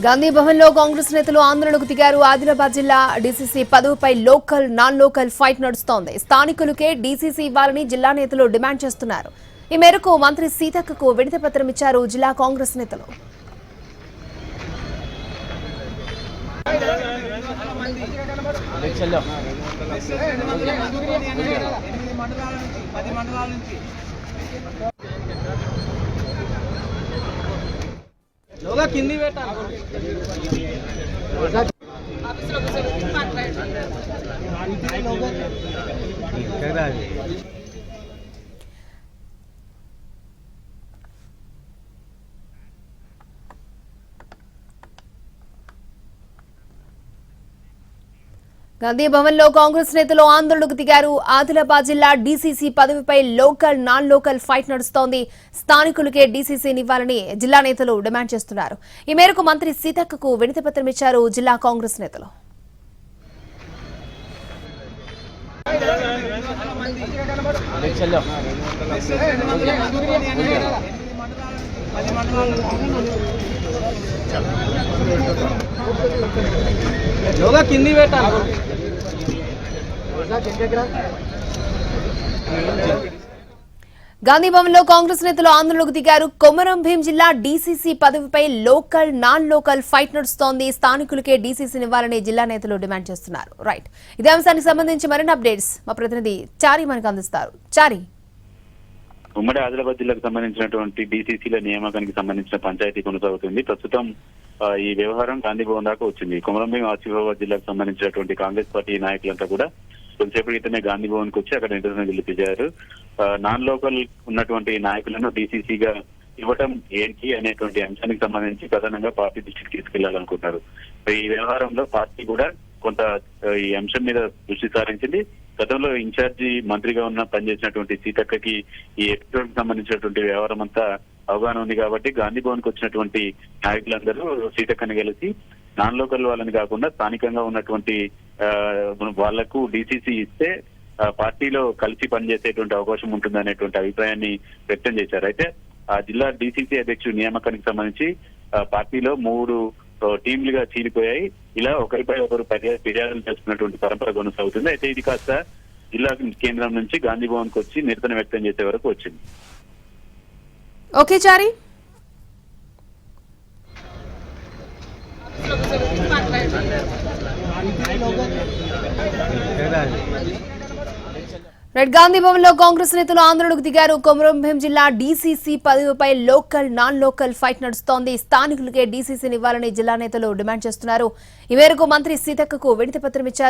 గాంధీ భవన్ లో కాంగ్రెస్ నేతలు ఆందోళనకు దిగారు. ఆదిలాబాద్ జిల్లా డీసీసీ పదవిపై లోకల్ నాన్ లోకల్ ఫైట్ నడుస్తోంది. స్థానికులకే డీసీసీ ఇవ్వాలని జిల్లా నేతలు డిమాండ్ చేస్తున్నారు. ఈ మేరకు మంత్రి సీతక్కకు వినతి పత్రం ఇచ్చారు జిల్లా కాంగ్రెస్ నేతలు. కింది పెట్టాలి. గాంధీ భవన్ లో కాంగ్రెస్ నేతలు ఆందోళనకు దిగారు. ఆదిలాబాద్ జిల్లా డీసీసీ పదవిపై లోకల్ నాన్ లోకల్ ఫైట్ నడుస్తోంది. స్థానికులకే డీసీసీని ఇవ్వాలని జిల్లా నేతలు డిమాండ్ చేస్తున్నారు. ఈ మేరకు మంత్రి సీతక్కకు వినతి పత్రం ఇచ్చారు జిల్లా కాంగ్రెస్ నేతలు. కింది పెట్టాలి. గాంధీ భవన్ లో కాంగ్రెస్ నేతలు ఆందోళనకు దిగారు. కొమరం భీం జిల్లా డీసీసీ పదవిపై లోకల్ నాన్ లోకల్ ఫైట్ నడుస్తోంది. స్థానికులకే డీసీసీని ఇవ్వాలని జిల్లా నేతలు డిమాండ్ చేస్తున్నారు. రైట్, ఇదే అంశానికి సంబంధించి మరిన్ని అప్డేట్స్ మా ప్రతినిధి చారి మనకు అందిస్తారు. చారి, ఉమ్మడి ఆదిలాబాద్ జిల్లాకు సంబంధించినటువంటి డీసీసీల నియామకానికి సంబంధించిన పంచాయతీ కొనసాగుతుంది. ప్రస్తుతం ఈ వ్యవహారం గాంధీ భవన్ దాకా వచ్చింది. కొమరంభీం ఆసిఫాబాద్ జిల్లాకు సంబంధించినటువంటి కాంగ్రెస్ పార్టీ నాయకులంతా కూడా కొద్దిసేపటి క్రితమే గాంధీ భవన్ కు వచ్చి అక్కడ నిరసన తెలిపించారు. నాన్ లోకల్ ఉన్నటువంటి నాయకులను డీసీసీగా ఇవ్వటం ఏంటి అనేటువంటి అంశానికి సంబంధించి ప్రధానంగా పార్టీ దృష్టికి తీసుకెళ్లాలనుకుంటున్నారు. ఈ వ్యవహారంలో పార్టీ కూడా కొంత ఈ అంశం మీద దృష్టి సారించింది. గతంలో ఇన్ఛార్జి మంత్రిగా ఉన్న పనిచేసినటువంటి సీతక్కకి ఈ ఎపిసోడ్ సంబంధించినటువంటి వ్యవహారం అంతా అవగాహన ఉంది కాబట్టి గాంధీ భవన్ కు వచ్చినటువంటి నాయకులందరూ సీతక్కని కలిసి నాన్ లోకల్ వాళ్ళని కాకుండా స్థానికంగా ఉన్నటువంటి వాళ్లకు డీసీసీ ఇస్తే పార్టీలో కలిసి పనిచేసేటువంటి అవకాశం ఉంటుందనేటువంటి అభిప్రాయాన్ని వ్యక్తం చేశారు. అయితే ఆ జిల్లా డీసీసీ అధ్యక్షుడు నియామకానికి సంబంధించి పార్టీలో 3 టీంలుగా చీలిపోయాయి. ఇలా ఒకరిపై ఒకరు ఫిర్యాదులు చేసుకున్నటువంటి పరంపర కొనసాగుతుంది. అయితే ఇది కాస్త జిల్లా కేంద్రం నుంచి గాంధీ భవన్ కు వచ్చి నిరసన వ్యక్తం చేసే వరకు వచ్చింది. ఓకే చారి. గాంధీ భవన్ లో కాంగ్రెస్ నేతలు ఆందోళనకు దిగారు. కొమరం భీం జిల్లా డీసీసీ పదవిపై లోకల్ నాన్ లోకల్ ఫైట్ నడుస్తోంది. స్థానికులకే డీసీసీని ఇవ్వాలని జిల్లా నేతలు డిమాండ్ చేస్తున్నారు. ఈ మేరకు మంత్రి సీతక్కకు వినతి పత్రం ఇచ్చారు.